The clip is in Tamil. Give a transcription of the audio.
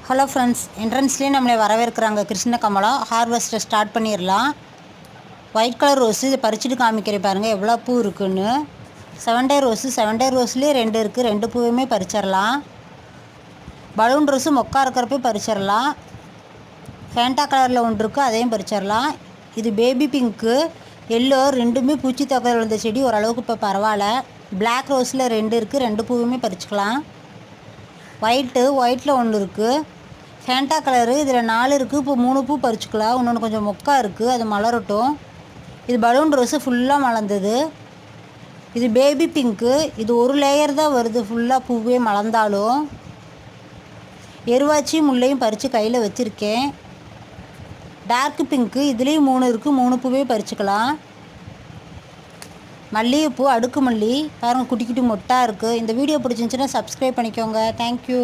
ஹலோ ஃப்ரெண்ட்ஸ், என்ட்ரன்ஸ்லேயே நம்மளை வரவேற்கிறாங்க. கிருஷ்ண கமலம் ஹார்வெஸ்ட்டை ஸ்டார்ட் பண்ணிடலாம். ஒயிட் கலர் ரோஸு இதை பறிச்சுட்டு காமிக்கிறேன் பாருங்கள் எவ்வளோ பூ இருக்குன்னு. 7 டே ரோஸு, 7 டே ரோஸ்லேயே 2 இருக்குது, 2 பூவுமே பறிச்சிடலாம். பலூன் ரோஸு மொக்கா இருக்கிறப்ப பறிச்சிடலாம். ஃபேண்டா கலரில் ஒன்று இருக்குது, அதையும் பறிச்சிடலாம். இது பேபி பிங்க்கு, எல்லோ, ரெண்டுமே பூச்சி தாக்குதல் விழுந்த செடி, ஓரளவுக்கு இப்போ பரவாயில்ல. பிளாக் ரோஸில் 2 இருக்குது, 2 பூவுமே பறிச்சுக்கலாம். ஒயிட்டில் 1 இருக்குது. ஃபேண்டா கலரு இதில் 4 இருக்குது, இப்போ 3 பூ பறிச்சுக்கலாம். இன்னொன்று கொஞ்சம் மொக்கா இருக்குது, அது மலரட்டும். இது பலூன் ரோஸு ஃபுல்லாக மலர்ந்தது. இது பேபி பிங்க்கு, இது ஒரு லேயர் தான் வருது, ஃபுல்லாக பூவே மலர்ந்தாலும். எருவாச்சி முல்லையும் பறித்து கையில் வச்சுருக்கேன். டார்க் பிங்க்கு, இதுலேயும் 3 இருக்குது, 3 பூவே பறிச்சுக்கலாம். மல்லிகைப்பூ, அடுக்கு மல்லி பாருங்கள், குட்டி குட்டி மொட்டாக இருக்குது. இந்த வீடியோ பிடிச்சிருந்துச்சின்னா சப்ஸ்கிரைப் பண்ணிக்கோங்க. தேங்க்யூ.